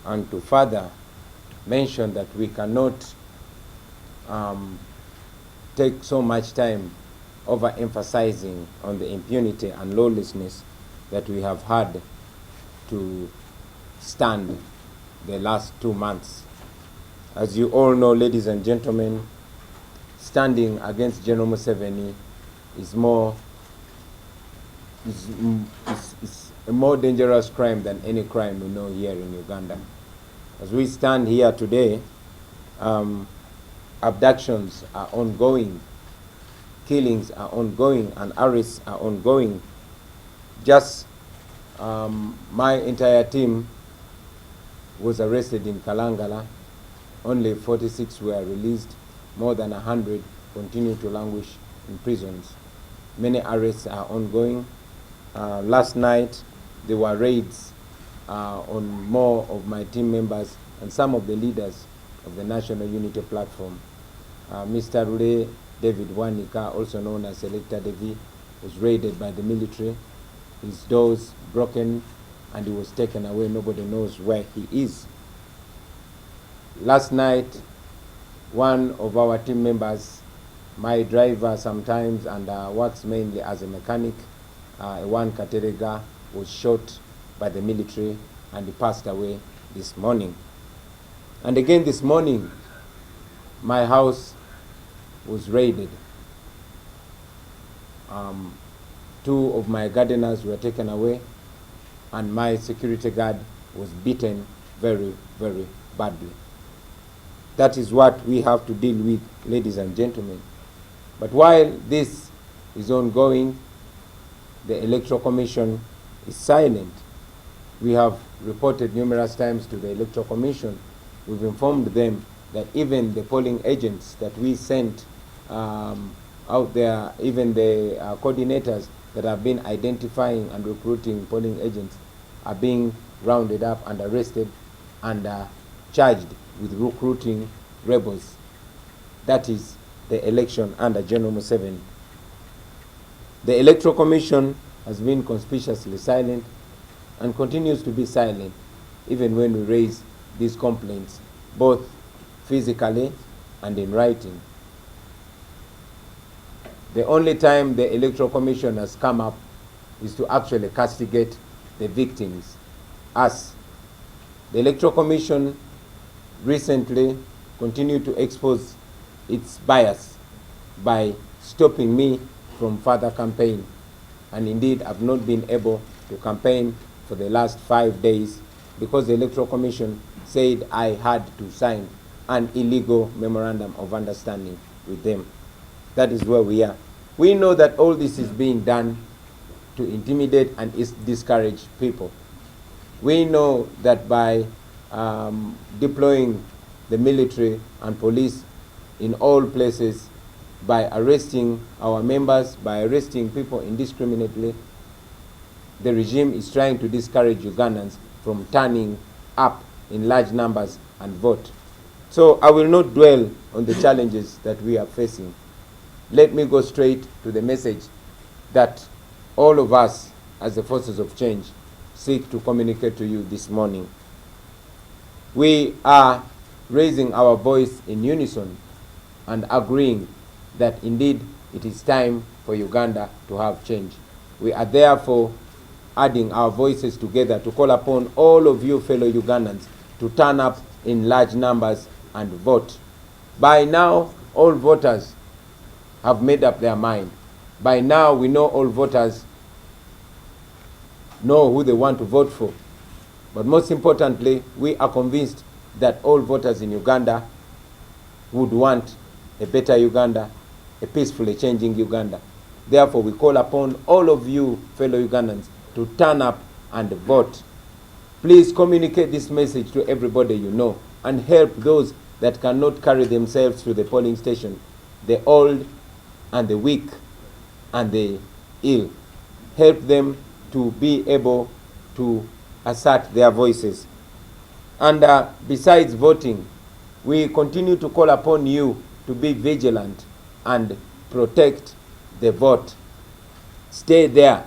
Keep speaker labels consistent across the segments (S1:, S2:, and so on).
S1: and to further mention that we cannot take so much time overemphasizing on the impunity and lawlessness that we have had to stand the last 2 months. As you all know, ladies and gentlemen, standing against General Museveni is a more dangerous crime than any crime we know here in Uganda. As we stand here today, abductions are ongoing, killings are ongoing, and arrests are ongoing. Just my entire team was arrested in Kalangala. Only 46 were released. More than 100 continue to languish in prisons. Many arrests are ongoing. Last night, there were raids on more of my team members and some of the leaders of the National Unity Platform. Mr. Rule David Wanika, also known as Selector Devi, was raided by the military. His doors broken and he was taken away. Nobody knows where he is. Last night, one of our team members, my driver sometimes and works mainly as a mechanic, one Katerega, was shot by the military and he passed away this morning. And again this morning, my house was raided. 2 of my gardeners were taken away and my security guard was beaten very, very badly. That is what we have to deal with, ladies and gentlemen. But while this is ongoing, the Electoral Commission is silent. We have reported numerous times to the Electoral Commission. We've informed them that even the polling agents that we sent out there, even the coordinators that have been identifying and recruiting polling agents are being rounded up and arrested and charged with recruiting rebels. That is the election under General Museveni. The Electoral Commission has been conspicuously silent and continues to be silent even when we raise these complaints, both physically and in writing. The only time the Electoral Commission has come up is to actually castigate the victims, us. The Electoral Commission recently continued to expose its bias by stopping me from further campaign. And indeed, I've not been able to campaign for the last 5 days because the Electoral Commission said I had to sign an illegal memorandum of understanding with them. That is where we are. We know that all this is being done to intimidate and discourage people. We know that by deploying the military and police in all places, by arresting our members, by arresting people indiscriminately, the regime is trying to discourage Ugandans from turning up in large numbers and vote. So I will not dwell on the challenges that we are facing. Let me go straight to the message that all of us as the forces of change seek to communicate to you this morning. We are raising our voice in unison and agreeing that indeed it is time for Uganda to have change. We are therefore adding our voices together to call upon all of you fellow Ugandans to turn up in large numbers and vote. By now, all voters have made up their mind. By now, we know all voters know who they want to vote for. But most importantly, we are convinced that all voters in Uganda would want a better Uganda, a peacefully changing Uganda. Therefore, we call upon all of you fellow Ugandans to turn up and vote. Please communicate this message to everybody you know and help those that cannot carry themselves to the polling station, the old and the weak and the ill. Help them to be able to assert their voices. And besides voting, we continue to call upon you to be vigilant and protect the vote. Stay there.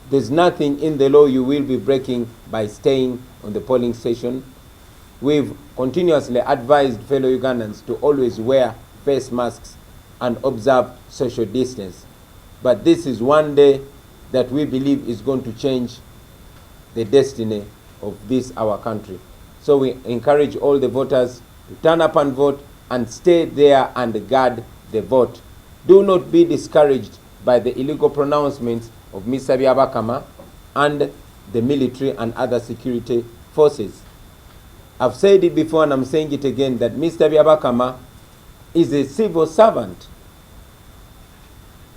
S1: There's nothing in the law you will be breaking by staying on the polling station. We've continuously advised fellow Ugandans to always wear face masks and observe social distance. But this is one day that we believe is going to change the destiny of this, our country. So we encourage all the voters to turn up and vote and stay there and guard the vote. Do not be discouraged by the illegal pronouncements of Mr. Byabakama and the military and other security forces. I've said it before and I'm saying it again, that Mr. Byabakama is a civil servant.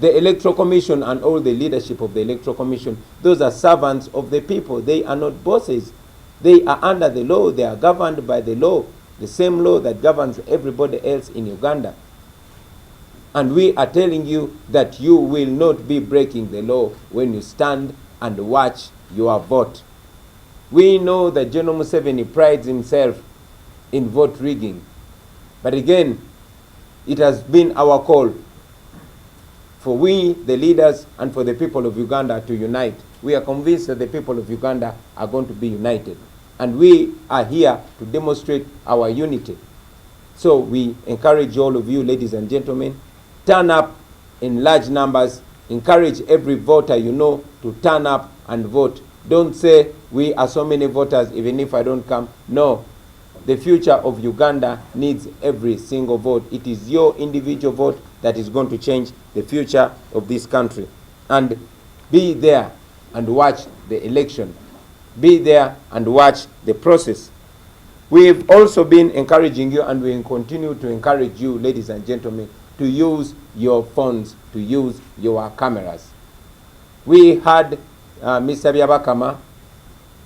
S1: The Electoral Commission and all the leadership of the Electoral Commission, those are servants of the people. They are not bosses. They are under the law. They are governed by the law, the same law that governs everybody else in Uganda. And we are telling you that you will not be breaking the law when you stand and watch your vote. We know that General Museveni prides himself in vote rigging. But again, it has been our call for we, the leaders, and for the people of Uganda to unite. We are convinced that the people of Uganda are going to be united. And we are here to demonstrate our unity. So we encourage all of you, ladies and gentlemen, turn up in large numbers. Encourage every voter you know to turn up and vote. Don't say, we are so many voters, even if I don't come. No. The future of Uganda needs every single vote. It is your individual vote that is going to change the future of this country. And be there and watch the election. Be there and watch the process. We've also been encouraging you, and we will continue to encourage you, ladies and gentlemen, to use your phones, to use your cameras. We had Mr. Byabakama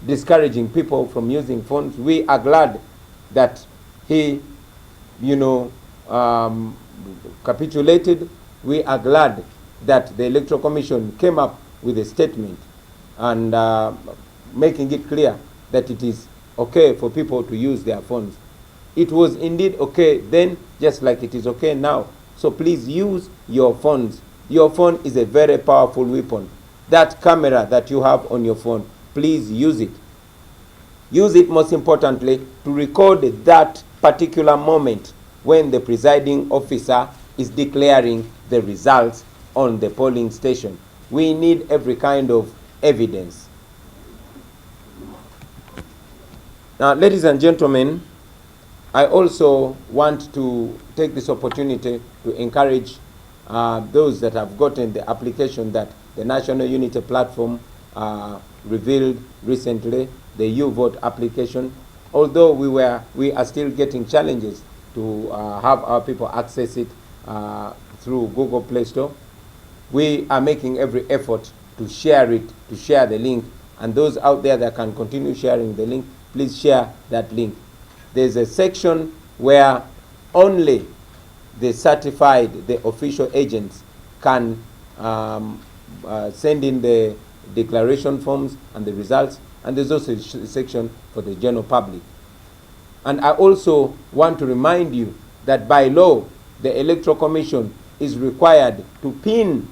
S1: discouraging people from using phones. We are glad that he, capitulated. We are glad that the Electoral Commission came up with a statement and making it clear that it is okay for people to use their phones. It was indeed okay then, just like it is okay now. So please use your phones. Your phone is a very powerful weapon. That camera that you have on your phone, please use it. Use it, most importantly, to record that particular moment when the presiding officer is declaring the results on the polling station. We need every kind of evidence. Now, ladies and gentlemen, I also want to take this opportunity to encourage those that have gotten the application that the National Unity Platform revealed recently, the U-Vote application. Although we are still getting challenges to have our people access it through Google Play Store, we are making every effort to share it, to share the link. And those out there that can continue sharing the link, please share that link. There's a section where only the certified, the official agents can send in the declaration forms and the results. And there's also a section for the general public. And I also want to remind you that by law, the Electoral Commission is required to pin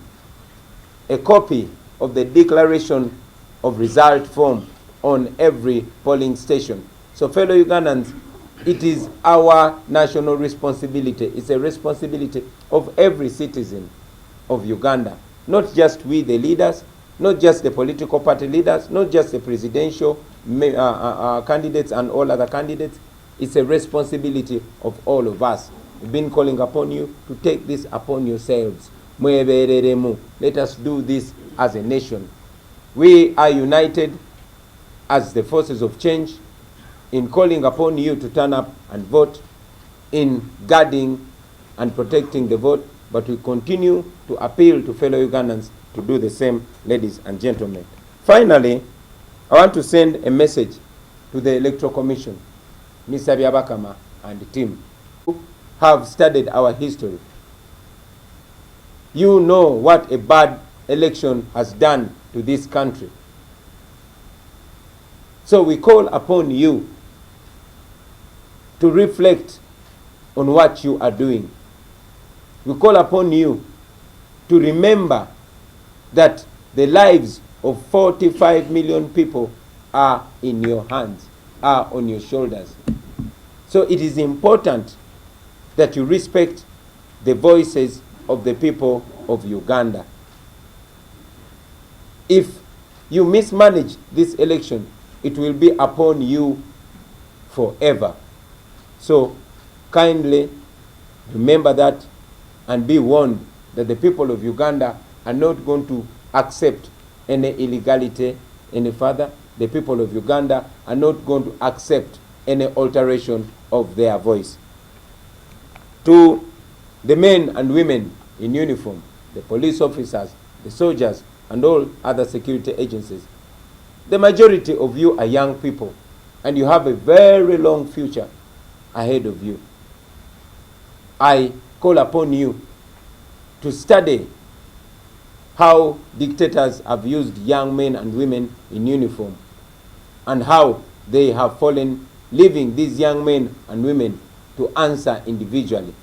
S1: a copy of the declaration of result form on every polling station. So fellow Ugandans, it is our national responsibility. It's a responsibility of every citizen of Uganda. Not just we, the leaders, not just the political party leaders, not just the presidential candidates and all other candidates. It's a responsibility of all of us. We've been calling upon you to take this upon yourselves. Let us do this as a nation. We are united as the forces of change in calling upon you to turn up and vote, in guarding and protecting the vote, but we continue to appeal to fellow Ugandans to do the same, ladies and gentlemen. Finally, I want to send a message to the Electoral Commission, Mr. Byabakama and the team, who have studied our history. You know what a bad election has done to this country. So we call upon you to reflect on what you are doing. We call upon you to remember that the lives of 45 million people are in your hands. are on your shoulders. So it is important that you respect the voices of the people of Uganda. If you mismanage this election, it will be upon you forever. So kindly remember that and be warned that the people of Uganda are not going to accept any illegality any further. The people of Uganda are not going to accept any alteration of their voice. To the men and women in uniform, the police officers, the soldiers, and all other security agencies, the majority of you are young people, and you have a very long future ahead of you. I call upon you to study how dictators have used young men and women in uniform and how they have fallen, leaving these young men and women to answer individually.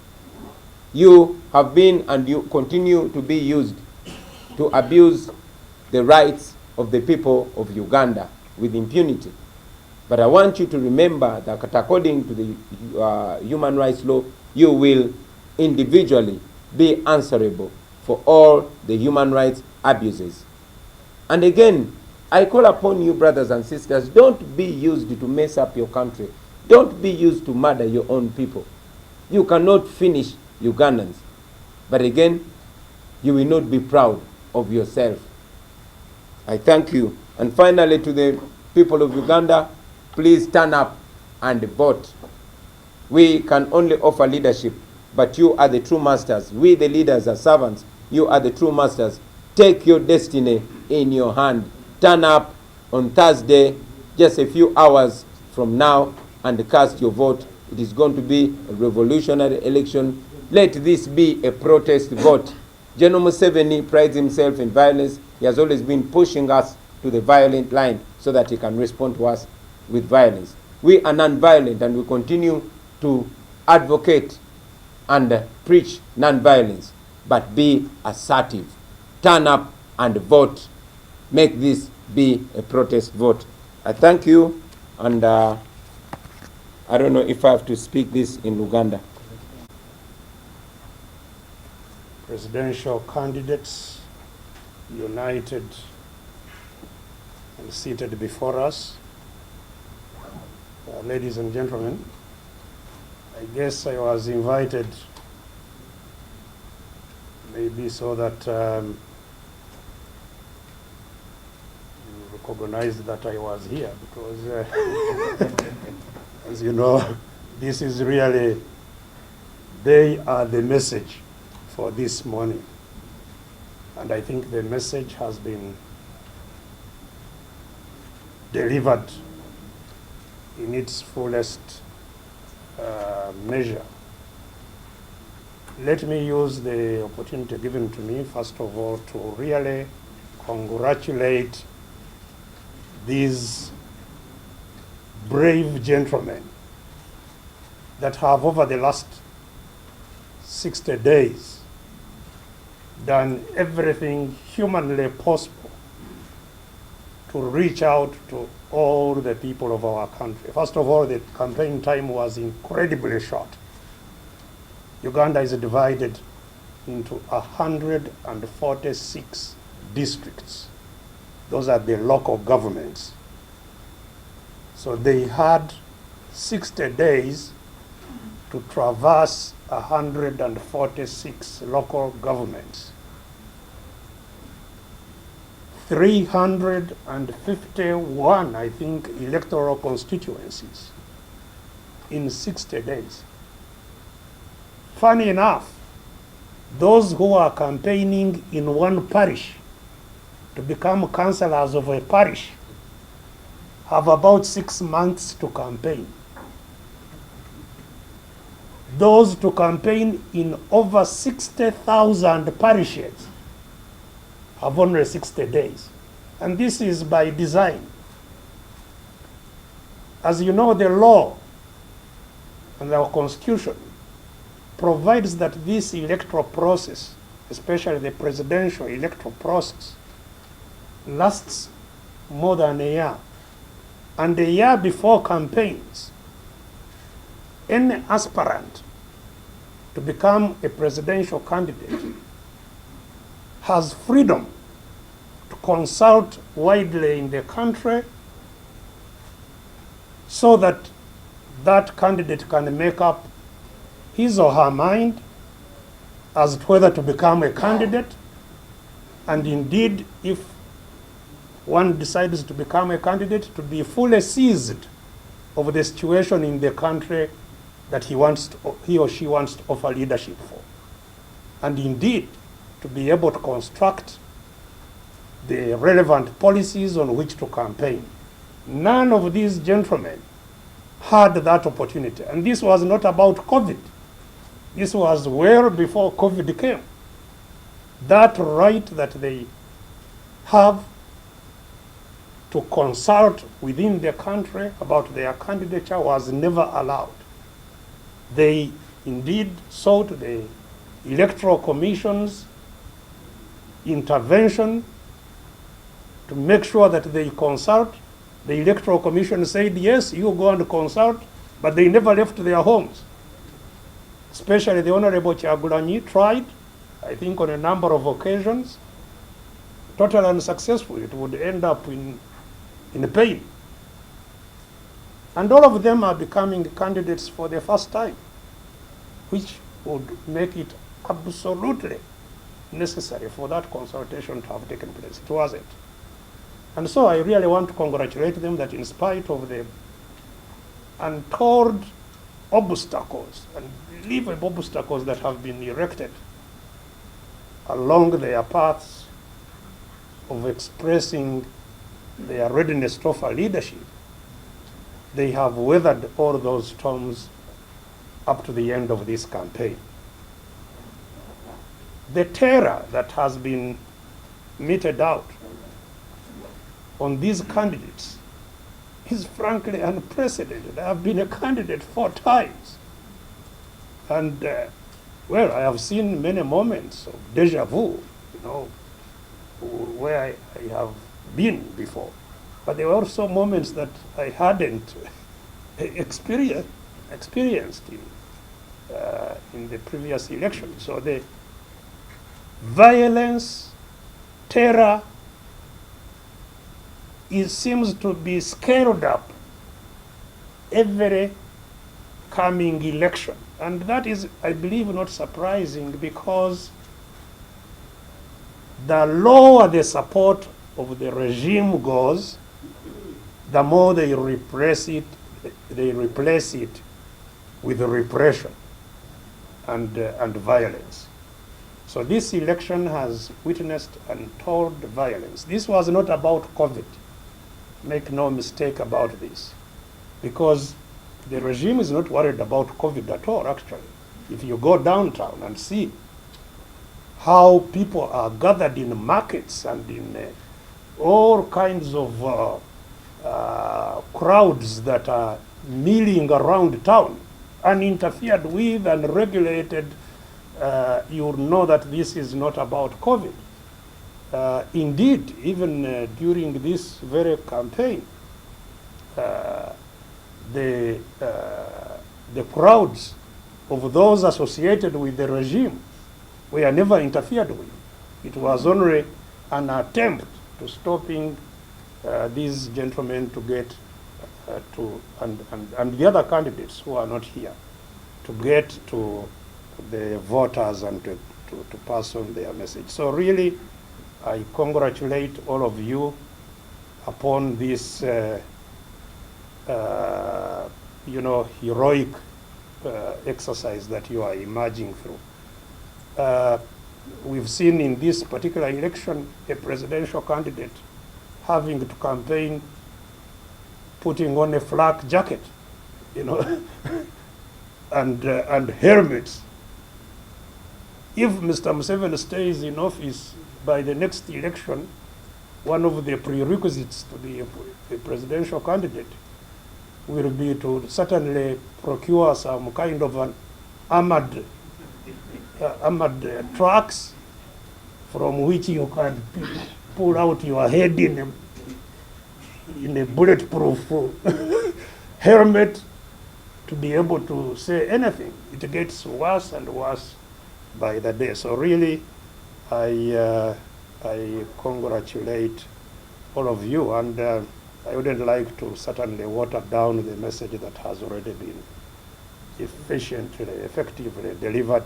S1: You have been and you continue to be used to abuse the rights of the people of Uganda with impunity. But I want you to remember that according to the human rights law, you will individually be answerable for all the human rights abuses. And again, I call upon you, brothers and sisters, don't be used to mess up your country. Don't be used to murder your own people. You cannot finish Ugandans. But again, you will not be proud of yourself. I thank you. And finally, to the people of Uganda, please stand up and vote. We can only offer leadership, but you are the true masters. We, the leaders, are servants. You are the true masters. Take your destiny in your hand. Turn up on Thursday, just a few hours from now, and cast your vote. It is going to be a revolutionary election. Let this be a protest vote. General Museveni prides himself in violence. He has always been pushing us to the violent line so that he can respond to us with violence. We are non-violent, and we continue to advocate and preach non-violence, but be assertive. Turn up and vote. Make this be a protest vote. I thank you, and I don't know if I have to speak this in Luganda.
S2: Presidential candidates united and seated before us. Ladies and gentlemen, I guess I was invited maybe so that you recognized that I was here, because as you know, this is really, they are the message for this morning. And I think the message has been delivered in its fullest measure. Let me use the opportunity given to me, first of all, to really congratulate these brave gentlemen that have, over the last 60 days, done everything humanly possible to reach out to all the people of our country. First of all, the campaign time was incredibly short. Uganda is divided into 146 districts. Those are the local governments. So they had 60 days to traverse 146 local governments. 351, I think, electoral constituencies in 60 days. Funny enough, those who are campaigning in one parish to become councillors of a parish have about 6 months to campaign. Those to campaign in over 60,000 parishes have only 60 days. And this is by design. As you know, the law and our constitution provides that this electoral process, especially the presidential electoral process, lasts more than a year. And a year before campaigns, any aspirant to become a presidential candidate has freedom to consult widely in the country so that that candidate can make up his or her mind as to whether to become a candidate. And indeed, if one decides to become a candidate, to be fully seized of the situation in the country that he or she wants to offer leadership for. And indeed, to be able to construct the relevant policies on which to campaign. None of these gentlemen had that opportunity. And this was not about COVID. This was well before COVID came. That right that they have to consult within the country about their candidature was never allowed. They indeed sought the Electoral Commission's intervention to make sure that they consult. The Electoral Commission said, yes, you go and consult, but they never left their homes. Especially the Honorable Kyagulanyi tried, I think on a number of occasions, totally unsuccessful. It would end up in pain. And all of them are becoming candidates for the first time, which would make it absolutely necessary for that consultation to have taken place. It wasn't. And so I really want to congratulate them that in spite of the untold obstacles, and believable obstacles that have been erected along their paths of expressing their readiness to offer leadership, they have weathered all those storms up to the end of this campaign. The terror that has been meted out on these candidates is frankly unprecedented. I have been a candidate 4 times. And, well, I have seen many moments of deja vu, where I have been before. But there were also moments that I hadn't experienced in the previous election. So the violence, terror, it seems to be scaled up every coming election. And that is, I believe, not surprising, because the lower the support of the regime goes, the more they repress it, they replace it with repression and violence. So this election has witnessed untold violence. This was not about COVID. Make no mistake about this, because the regime is not worried about COVID at all, actually. If you go downtown and see how people are gathered in markets and in all kinds of crowds that are milling around town, uninterfered with and regulated, you know that this is not about COVID. Indeed, even during this very campaign, the crowds of those associated with the regime were never interfered with. It was only an attempt to stopping these gentlemen to get and the other candidates who are not here, to get to the voters and to pass on their message. So really, I congratulate all of you upon this heroic exercise that you are emerging through. We've seen in this particular election a presidential candidate having to campaign putting on a flak jacket, and helmets. If Mr. Museveni stays in office by the next election, one of the prerequisites to be a presidential candidate will be to certainly procure some kind of an armored trucks from which you can pull out your head in a bulletproof helmet to be able to say anything. It gets worse and worse by the day. So really, I congratulate all of you, and I wouldn't like to certainly water down the message that has already been effectively delivered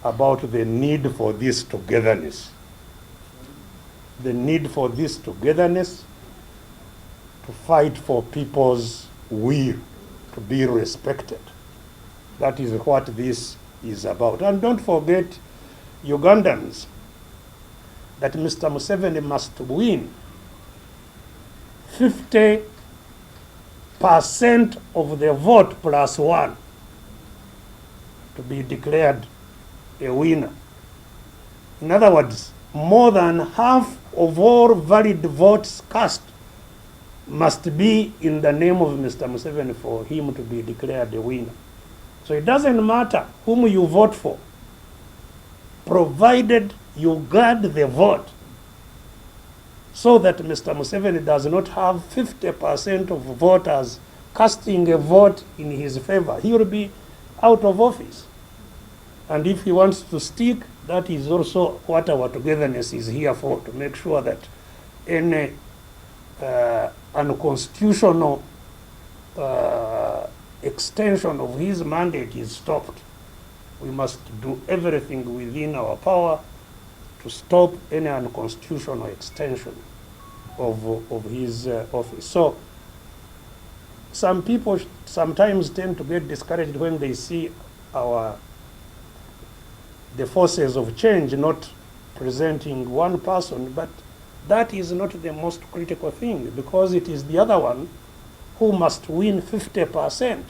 S2: about the need for this togetherness. The need for this togetherness to fight for people's will to be respected. That is what this is about. And don't forget, Ugandans, that Mr. Museveni must win 50% of the vote plus one to be declared a winner. In other words, more than half of all valid votes cast must be in the name of Mr. Museveni for him to be declared a winner. So it doesn't matter whom you vote for, provided you guard the vote so that Mr. Museveni does not have 50% of voters casting a vote in his favor. He will be out of office. And if he wants to stick, that is also what our togetherness is here for, to make sure that any unconstitutional extension of his mandate is stopped. We must do everything within our power to stop any unconstitutional extension of his office. So some people sometimes tend to get discouraged when they see the forces of change not presenting one person, but that is not the most critical thing, because it is the other one who must win 50%.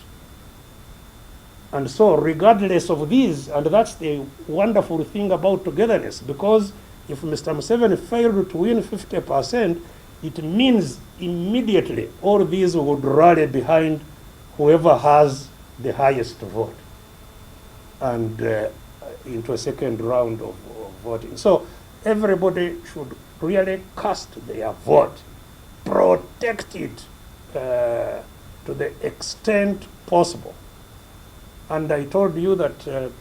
S2: And so regardless of these, and that's the wonderful thing about togetherness, because if Mr. Museveni failed to win 50%, it means immediately all these would rally behind whoever has the highest vote and into a second round of voting. So everybody should really cast their vote, protect it to the extent possible. And I told you that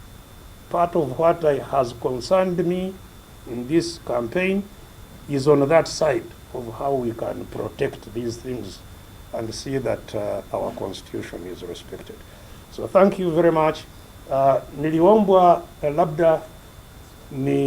S2: part of what has concerned me in this campaign is on that side of how we can protect these things and see that our constitution is respected. So thank you very much. Niliombwa labda ni